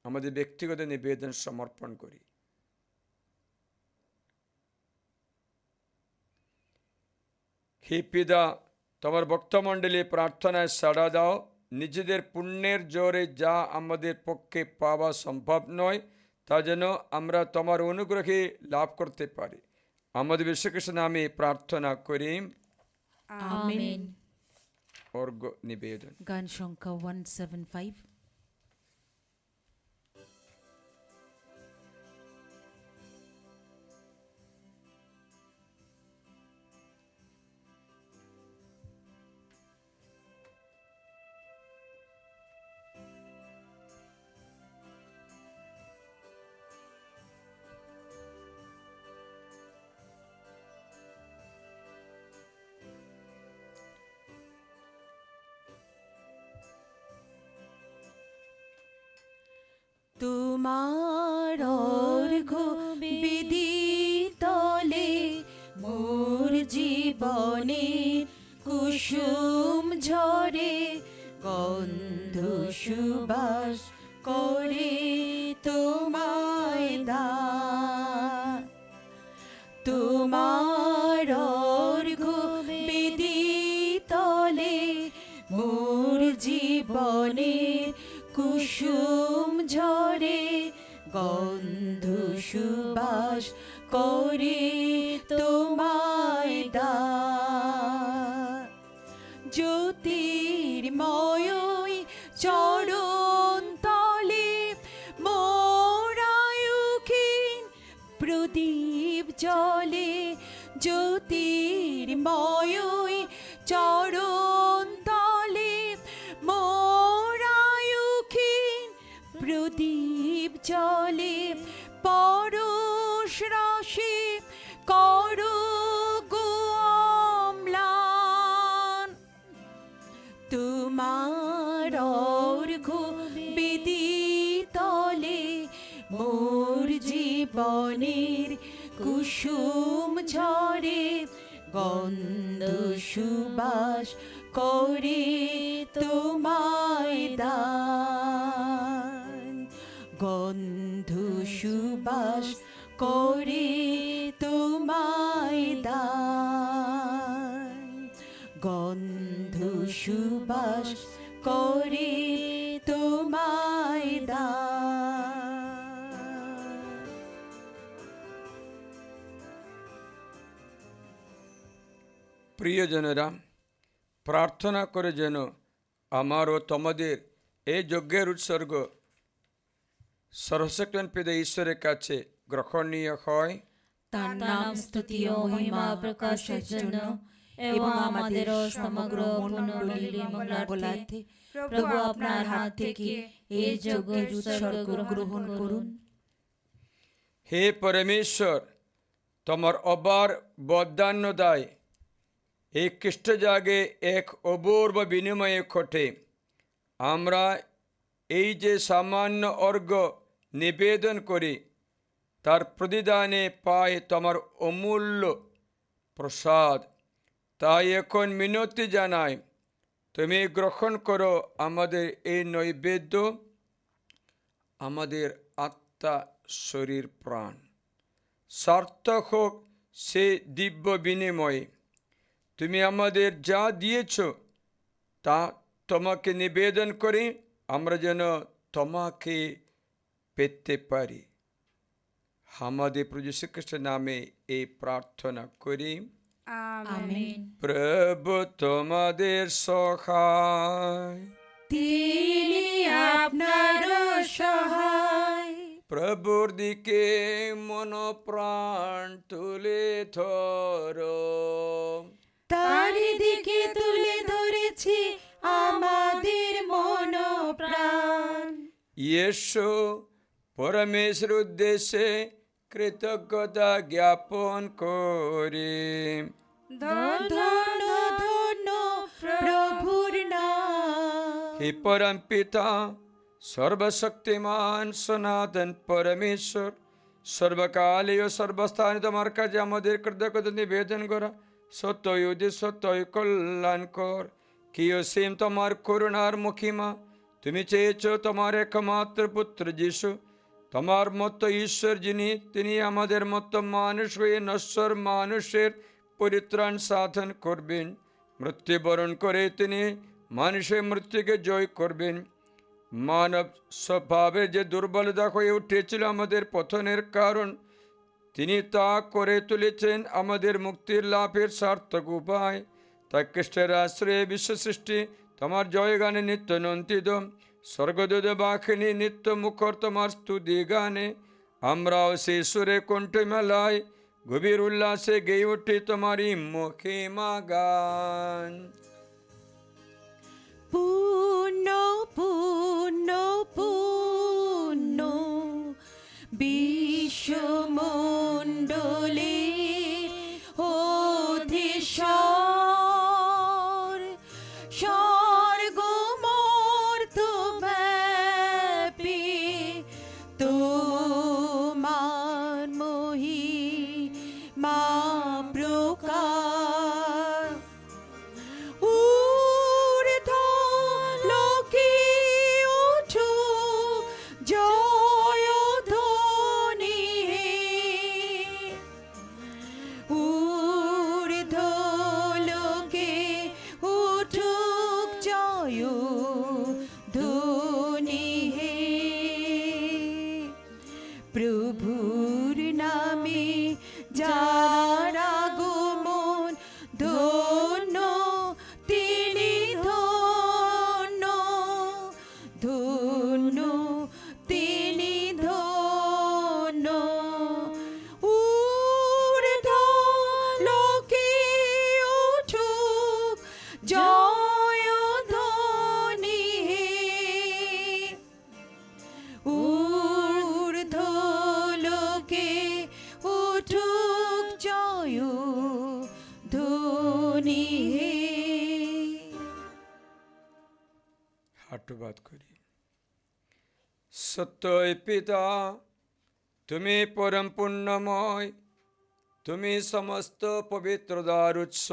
আমাদের ব্যক্তিগত নিবেদন সমর্পণ করি। হে পিতা, তোমার ভক্তমণ্ডলী প্রার্থনায় সাড়া দাও। নিজেদের পুণ্যের জোরে যা আমাদের পক্ষে পাওয়া সম্ভব নয়, তা যেন আমরা তোমার অনুগ্রহে লাভ করতে পারি। আমাদের বিশ্বকৃষ্ণ নামে প্রার্থনা করি। আমিন। অর্ঘ নিবেদন। গান সংখ্যা 175। তোমার অর্ঘ্য বেদী তলে মোর জীবনে কুসুম ঝরে গন্ধ সুবাস করে তোমায় দান। তোমার অর্ঘ্য বেদী তলে মোর জীবনে কুসুম ঝরে গন্ধ সুবাস করে তোমায় দান। জ্যোতির্ময় চরণ তলে মোরায়ুখিন প্রদীপ জলে। জ্যোতির্ময় চরণ তলে মোরায়ুখিন প্রদীপ জলে। পরশ রসে করো গো অম্লান। তোমার অর্ঘ্য বেদী তলে মোর জীবনের কুসুম ঝরে গন্ধ সুবাস করে তোমায় দান। গন্ধ সুবাস করে তোমায় দান। গন্ধ সুবাস করে তোমায় দান। প্রিয়জনেরা, প্রার্থনা করে যেন আমার ও তোমাদের এই যজ্ঞের উৎসর্গ সর্বশক্তিমান পিতা ঈশ্বরের কাছে গ্রহণীয় হয়। তার নাম স্তুতি ও মহিমা প্রকাশের জন্য এবং আমাদের ও সমগ্র মণ্ডলীর মঙ্গলার্থে প্রভু আপনার হাত থেকে এই যজ্ঞের উৎসর্গ গ্রহণ করুন। হে পরমেশ্বর, তোমার অবার বদান্য দায় এই খ্রিস্ট জাগে এক অপূর্ব বিনিময়ে ঘটে। আমরা এই যে সামান্য অর্ঘ্য নিবেদন করি তার প্রতিদানে পাই তোমার অমূল্য প্রসাদ। তাই এখন মিনতি জানাই, তুমি গ্রহণ করো আমাদের এই নৈবেদ্য, আমাদের আত্মা শরীর প্রাণ। সার্থক হোক সে দিব্য বিনিময়ে। তুমি আমাদের যা দিয়েছ তা তোমাকে নিবেদন করি, আমরা যেন তোমাকে পেতে পারি। আমাদের প্রভু যীশু খ্রিস্টের নামে এই প্রার্থনা করি, আমেন। প্রভু তোমাদের সহায়। তিনি আপনার সহায়। প্রভুর দিকে মন প্রাণ তুলে ধরো। তার দিকে তুলে ধরেছি আমাদের মন প্রাণ। ইয়েশু পরমেশ্বর উদ্দেশ্যে কৃতজ্ঞতা জ্ঞাপন করি। ধন্য ধন্য প্রভুর নাম। হে পরম পিতা, সর্বশক্তিমান সনাতন পরমেশ্বর, সর্বকালীয় সর্বস্থানে তোমার কাছে আমাদের কৃতজ্ঞতা নিবেদন করা সত্যই উদিত, সত্যই কল্যাণকর। কি অসীম তোমার করুণার মহিমা! তুমি চেয়েছ তোমার একমাত্র পুত্র যিশু, তোমার মতো ঈশ্বর যিনি, তিনি আমাদের মতো মানুষ হয়ে নশ্বর মানুষের পরিত্রাণ সাধন করবেন। মৃত্যুবরণ করে তিনি মানুষের মৃত্যুকে জয় করবেন। মানব স্বভাবের যে দুর্বলতা হয়ে উঠেছিল আমাদের পতনের কারণ, তিনি তা করে তুলেছেন আমাদের মুক্তির লাভের সার্থক উপায়। তাই খ্রিস্টের আশ্রয়ে বিশ্ব সৃষ্টি তোমার জয়গানে নিত্য নন্দিত। স্বর্গদূত বাহিনী নিত্য মুখর তোমার স্তুতি গানে। আমরাও সেই সুরে কণ্ঠ মেলায় গভীর উল্লাসে গেয়ে উঠি তোমারই মহিমা গান। পূর্ণ পূর্ণ পূর্ণ বিশ্বমণ্ডলে অধীশ্বর, স্বর্গ মর্ত্য ব্যাপী তো জয়কার। ঊর্ধ্বলোকে উঠুক জয়ধ্বনি, ঊর্ধ্বলোকে উঠুক জয়ধ্বনি। প্রভুর নামে যার আগমন, ধন্য তিনি, ধন্য ধন্য তিনি, ধন্য। ঊর্ধ্বলোকে উঠুক জয়ধ্বনি, ঊর্ধ্বলোকে উঠুক জয়ধ্বনি। হাঁটুপাত করি। সত্যই পিতা, তুমি পরম পুণ্যময়, তুমি সমস্ত পবিত্রতার উৎস।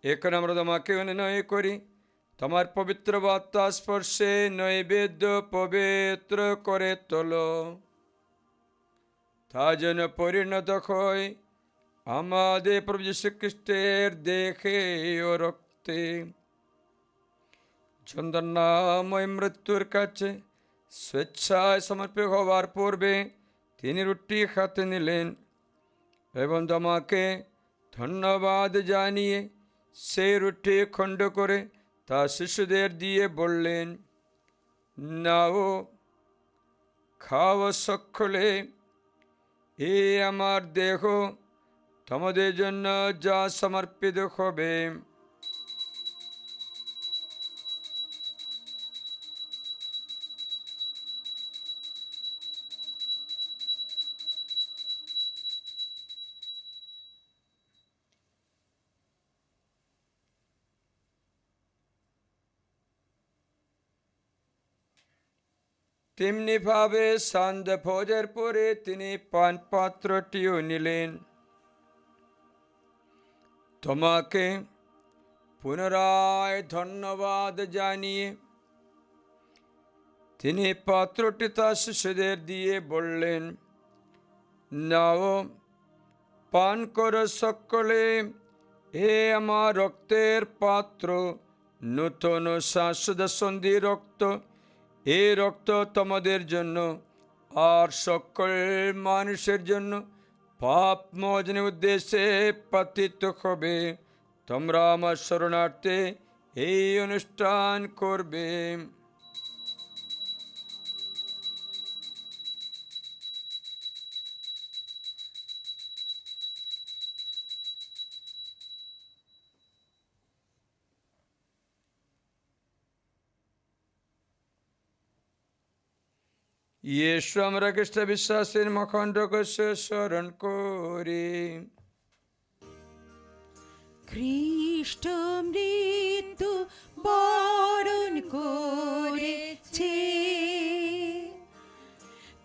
এখন আমরা তোমাকে অনুনয় করি, তোমার পবিত্র বার্তা স্পর্শে নৈবেদ্য পবিত্র করে তোলো, তা যেন পরিণত হয় আমাদের প্রভু যীশু খ্রিস্টের দেহে ও রক্তে। যন্ত্রণাময় মৃত্যুর কাছে স্বেচ্ছায় সমর্পিত হওয়ার পূর্বে তিনি রুটি হাতে নিলেন এবং তোমাকে ধন্যবাদ জানিয়ে সেই রুটি খণ্ড করে তা শিশুদের দিয়ে বললেন, নাও, খাও সকলে, এ আমার দেহ তোমাদের জন্য যা সমর্পিত হবে। তেমনিভাবে সন্ধ্যা ভোজের পরে তিনি পান পাত্রটিও নিলেন, তোমাকে পুনরায় ধন্যবাদ জানিয়ে তিনি পাত্রটি তার শিশুদের দিয়ে বললেন, নাও, পান করো সকলে, এ আমার রক্তের পাত্র, নূতন শাশ্বত সন্ধির রক্ত। এই রক্ত তোমাদের জন্য আর সকল মানুষের জন্য পাপ মোচনের উদ্দেশ্যে পতিত হবে। তোমরা আমার শরণার্থে এই অনুষ্ঠান করবে। ইয়েশু আমরা খ্রিস্ট বিশ্বাসের মখণ্ডকে স্মরণ করি। খ্রিস্ট মৃত্যু বরণ করেছে,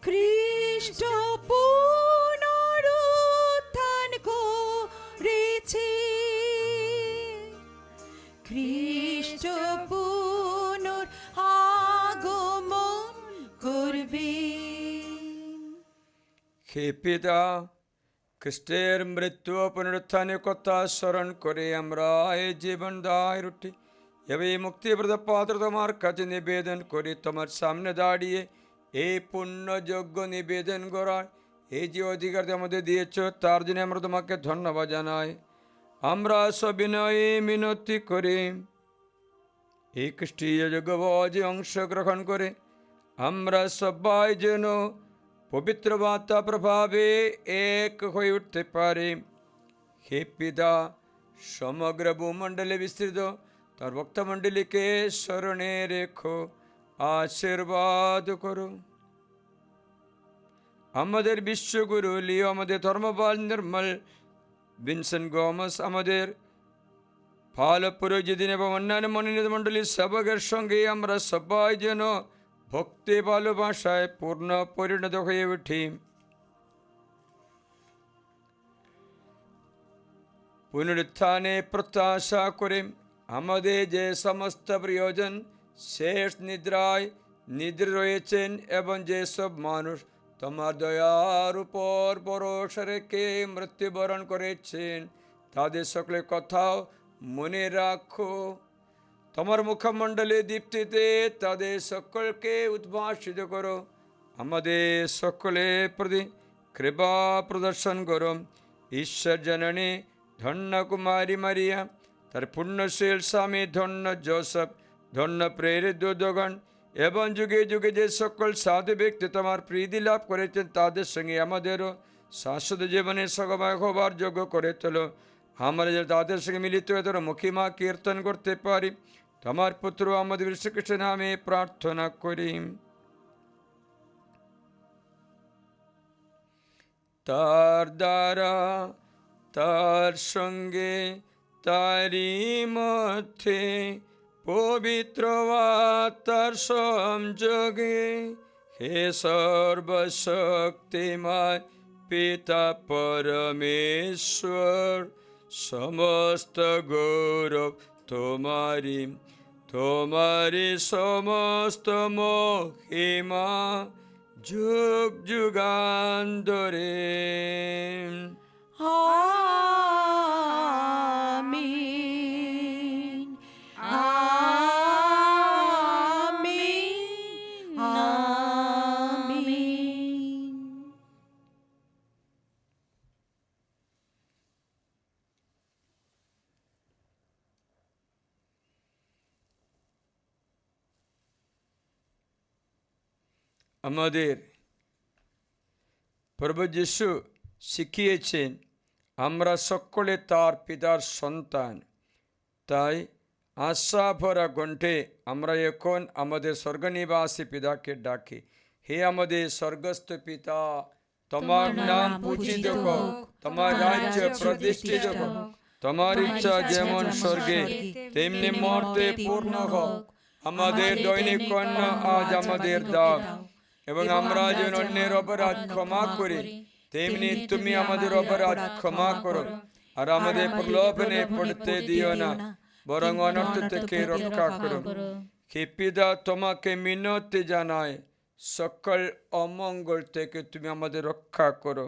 খ্রিস্ট পুনরুত্থান করেছে, খ্রিস্ট পুনর আগমন করবে। হে পিতা, খ্রিস্টের মৃত্যু ও পুনরুত্থানের কথা স্মরণ করে আমরা এই জীবনদায় রুটি এবং এই মুক্তিপ্রদ পাত্র তোমার কাছে নিবেদন করি। তোমার সামনে দাঁড়িয়ে এই পুণ্যযোগ্য নিবেদন করার এই যে অধিকার আমাদের দিয়েছ, তার জন্য আমরা তোমাকে ধন্যবাদ জানাই। আমরা সবিনয়ে মিনতি করি, এই খ্রিস্টীয় যজ্ঞভোজে অংশগ্রহণ করে আমরা সবাই যেন পবিত্র বার্তা প্রভাবে এক হয়ে উঠতে পারে। হে পিতা, সমগ্র ভূমণ্ডলে বিস্তৃত তার ভক্তমণ্ডলীকে স্মরণে রেখো, আশীর্বাদ করো। আমাদের বিশ্বগুরু লিও, আমাদের ধর্মপাল নির্মল, ভিনসেন্ট গোমস, আমাদের ফাল পুরোহিতদিন এবং অন্যান্য মনোনীত মণ্ডলীর সেবকের সঙ্গে আমরা সবাই যেন ভক্তি ভালোবাসায় পূর্ণ পরিণত হয়ে উঠি। পুনরুত্থানে প্রত্যাশা করে আমাদের যে সমস্ত প্রিয়জন শেষ নিদ্রায় নিদ্রা রয়েছেন এবং যেসব মানুষ তোমার দয়ার উপর ভরসা রেখে মৃত্যুবরণ করেছেন তাদের সকলের কথাও মনে রাখো। তোমার মুখমণ্ডলে দীপ্তিতে তাদের সকলকে উদ্ভাসিত করো। আমাদের সকলের প্রতি কৃপা প্রদর্শন করো। ঈশ্বর জননী ধন্য কুমারী মারিয়া, তার পুণ্যশীল স্বামী ধন্য জোসেফ, ধন্য প্রেরিত দূতগণ এবং যুগে যুগে যে সকল সাধু ব্যক্তি তোমার প্রীতি লাভ করেছেন তাদের সঙ্গে আমাদেরও শাশ্বত জীবনের সগময় হবার যোগ্য করে তোলো। আমরা যেন তাদের সঙ্গে মিলিত হয়ে তোর মহিমা কীর্তন করতে পারি। তোমার পুত্র আমাদের শ্রীকৃষ্ণ নামে প্রার্থনা করি। তার দ্বারা, তার সঙ্গে, তারই মধ্যে পবিত্র আত্মার সংযোগে হে সর্বশক্তিমান পিতা পরমেশ্বর, সমস্ত গৌরব তোমারি, তোমারি সমস্ত মহিমা যুগ যুগান্তরে। আমিন, আমিন, আমিন। আমাদের প্রভু যিশু শিখিয়েছেন আমরা সকলে তার পিতার সন্তান। তাই আশা ভরা কণ্ঠে আমরা এখন আমাদের স্বর্গনিবাসী পিতাকে ডাকি। হে আমাদের স্বর্গস্থ পিতা, তোমার নাম পূজিত হোক, তোমার রাজ্য প্রতিষ্ঠিত হোক, তোমার ইচ্ছা যেমন স্বর্গে তেমনি মর্তে পূর্ণ হোক। আমাদের দৈনিক অন্ন আজ আমাদের দাও, এবং আমরা যেন অন্যের অপরাধ ক্ষমা করি তেমনি তুমি আমাদের অপরাধ ক্ষমা করো। আর আমাদের প্রলোভনে পড়তে দিও না, বরং অনর্থ থেকে রক্ষা করো। হে পিতা, তোমাকে মিনতি জানায় সকল অমঙ্গল থেকে তুমি আমাদের রক্ষা করো।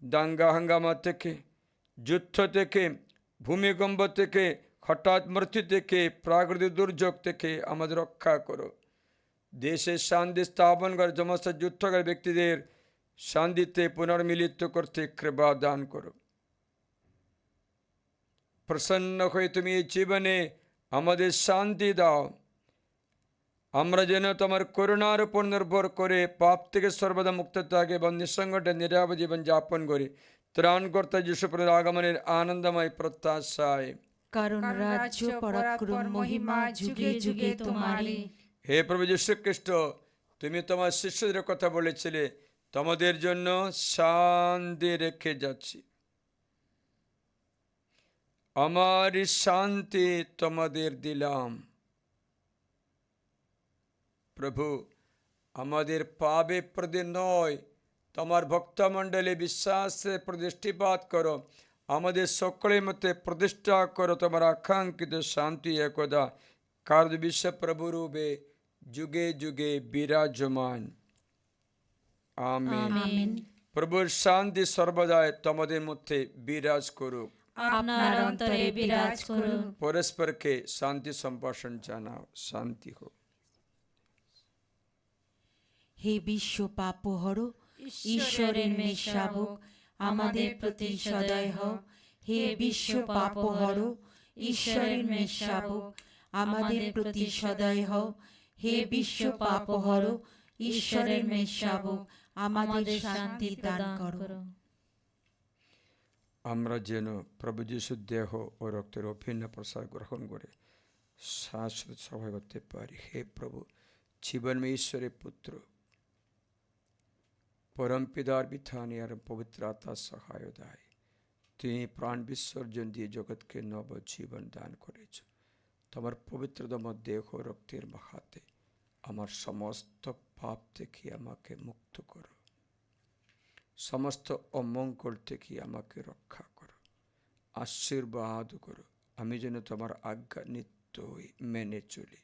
দাঙ্গা হাঙ্গামা থেকে, যুদ্ধ থেকে, ভূমিকম্প থেকে, হঠাৎ মৃত্যু থেকে, প্রাকৃতিক দুর্যোগ থেকে আমাদের রক্ষা করো। দেশের শান্তি স্থাপন করে সমস্ত যুদ্ধকারী ব্যক্তিদের শান্তিতে পুনর্মিলিত করতে কৃপা দান করো। প্রসন্ন হয়ে তুমি এই জীবনে আমাদের শান্তি দাও। আমরা যেন তোমার করুণার উপর নির্ভর করে পাপ থেকে সর্বদা মুক্ত থাকে এবং নিঃসংকটে নিরাপদ জীবন যাপন করি। ত্রাণকর্তা যিশুর আগমনের আনন্দময় প্রত্যাশায়। কারণ রাজ্য, পরাক্রম, মহিমা যুগে যুগে তোমারই। হে প্রভু যীশু খ্রিস্ট, তুমি তোমার শিষ্যদের কথা বলেছিলে, তোমাদের জন্য শান্তি রেখে যাচ্ছি। আমার শান্তি তোমাদের দিলাম। প্রভু, আমাদের পাপে প্রতি নয়, তোমার ভক্তমণ্ডলী বিশ্বাসে প্রতিষ্ঠিপাত করো। আমাদের সকলের মধ্যে প্রতিষ্ঠা করো তোমার আকাঙ্ক্ষিত শান্তি একদা, কারণ বিশ্ব প্রভু রূপে যুগে যুগে বিরাজমান। আমিন। প্রভুর শান্তি সর্বদাই তোমাদের মধ্যে বিরাজ করুক। আপনার অন্তরে বিরাজ করুন। পরস্পরকে শান্তি সম্ভাষণ জানাও। শান্তি হোক। হে বিশ্ব পাপহর, ঈশ্বরের মেয়ে শাবক, আমাদের প্রতি সদয় হও। হে বিশ্ব পাপহর, ঈশ্বরের মেয়ে শাবক, আমাদের প্রতি সদয় হও। হে বিশ্ব পাপহর, ঈশ্বরের মেয়ে শাবক, আমাদের শান্তি দান করো। আমরা যেন প্রভু যিশুর দেহ ও রক্তের অভিন্ন প্রসার গ্রহণ করে শাশ্বত সভা করতে পারি। হে প্রভু, জীবনময় ঈশ্বরের পুত্র, পরম পিতার বিধানে আর পবিত্র আত্মার সহায় দায় তুমি প্রাণ বিসর্জন দিয়ে জগৎকে নব জীবন দান করেছ। তোমার পবিত্রতম দেহ রক্তের মাহাতে আমার সমস্ত পাপ থেকে আমাকে মুক্ত করো, সমস্ত অমঙ্গল থেকে আমাকে রক্ষা করো। আশীর্বাদ করো। আমি যেন তোমার আজ্ঞা নিত্যই মেনে চলি,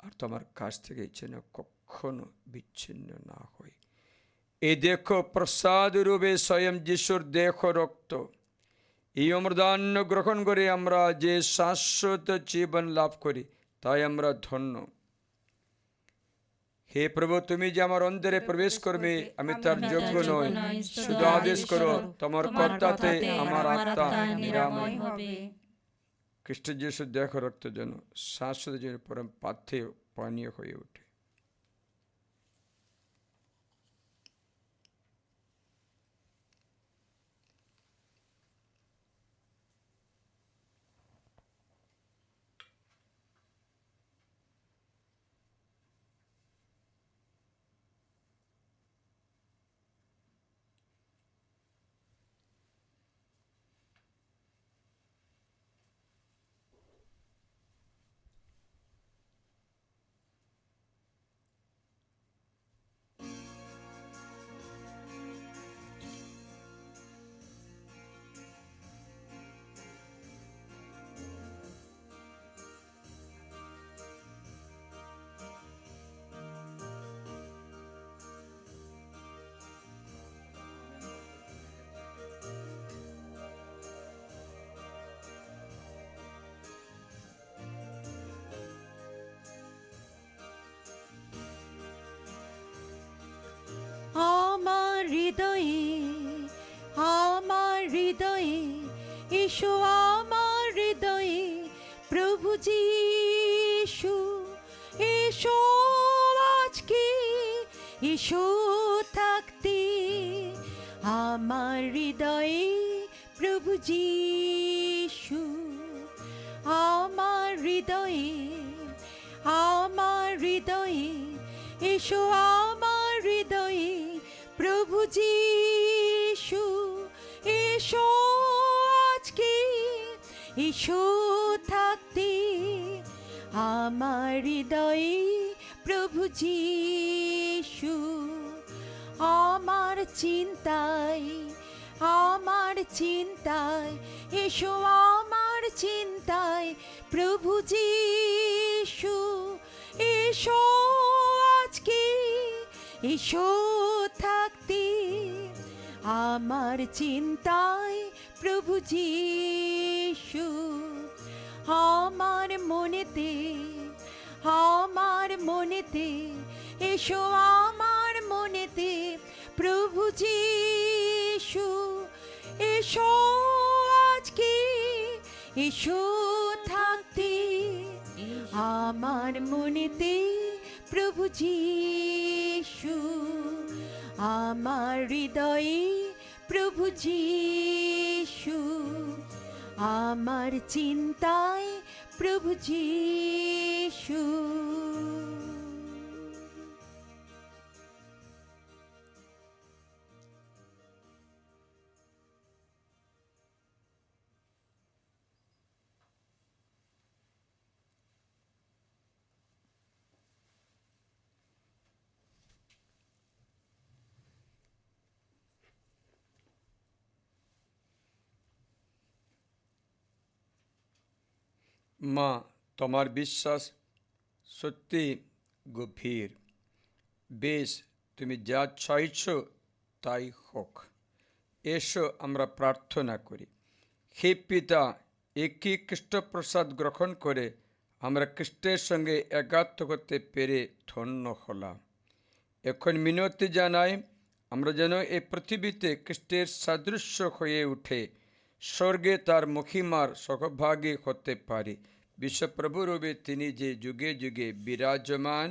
আর তোমার কাছ থেকে যেন কখনো বিচ্ছিন্ন না হই। এই দেখো, প্রসাদ রূপে স্বয়ং যিশুর দেহ রক্ত, এই অমৃতান্ন গ্রহণ করে আমরা যে শাশ্বত জীবন লাভ করি, তাই আমরা ধন্য। হে প্রভু, তুমি যে আমার অন্তরে প্রবেশ করবে, আমি তার যোগ্য নই, শুধু আদেশ করো, তোমার কর্তাতে আমার আত্মা নিরাময় হবে। খ্রিস্ট যিশুর দেহ রক্ত যেন শাশ্বত জীবনের পরম পাথেয় পানীয় হয়ে ওঠে। আমার হৃদয়ে এসো, আমার হৃদয়ে প্রভু যিশু এসো আজকে, এসো থাকতে আমার হৃদয়ে প্রভু যিশু, আমার হৃদয়ে এসো, আমার হৃদয়ে প্রভু যিশু এসো আজকে, এসো থাকতে আমার হৃদয়ে প্রভু যিশু। আমার চিন্তায় এসো, আমার চিন্তায় প্রভু যিশু এসো আজকে, এসো থাকতে আমার চিন্তায় প্রভু যিশু। আমার মনেতে এসো, আমার মনেতে প্রভু যিশু এসো আজকে, এসো থাকতে আমার মনেতে প্রভু যিশু, আমার হৃদয়ে প্রভু যিশু, আমার চিন্তায় প্রভু যিশু। মা, তোমার বিশ্বাস সত্যি গভীর। বেশ, তুমি যা চাইছ তাই হোক। এসো আমরা প্রার্থনা করি। হে পিতা, একই খ্রিস্টপ্রসাদ গ্রহণ করে আমরা খ্রিস্টের সঙ্গে একাত্ম করতে পেরে ধন্য হলাম। এখন মিনতি জানাই, আমরা যেন এই পৃথিবীতে খ্রিস্টের সাদৃশ্য হয়ে উঠে স্বর্গে তার মহিমার সহভাগী হতে পারি। বিশ্বপ্রভুরূপে তিনি যে যুগে যুগে বিরাজমান।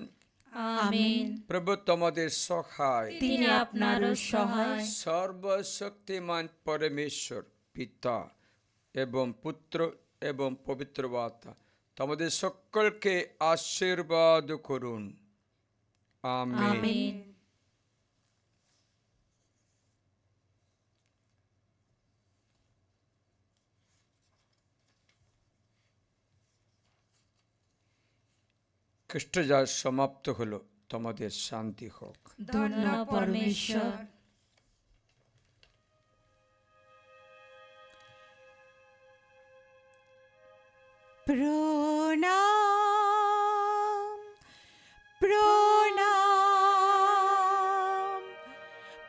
আমেন। প্রভু তোমাদের সহায়। তিনি আপনারও সহায়। সর্বশক্তিমান পরমেশ্বর পিতা এবং পুত্র এবং পবিত্র আত্মা তোমাদের সকলকে আশীর্বাদ করুন। আমেন। আমেন। খ্রিস্টজাত সমাপ্ত হলো, তোমাদের শান্তি হোক। ধন্য পরমেশ্বর। প্রণাম প্রণাম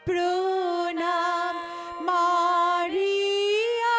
প্রণাম মারিয়া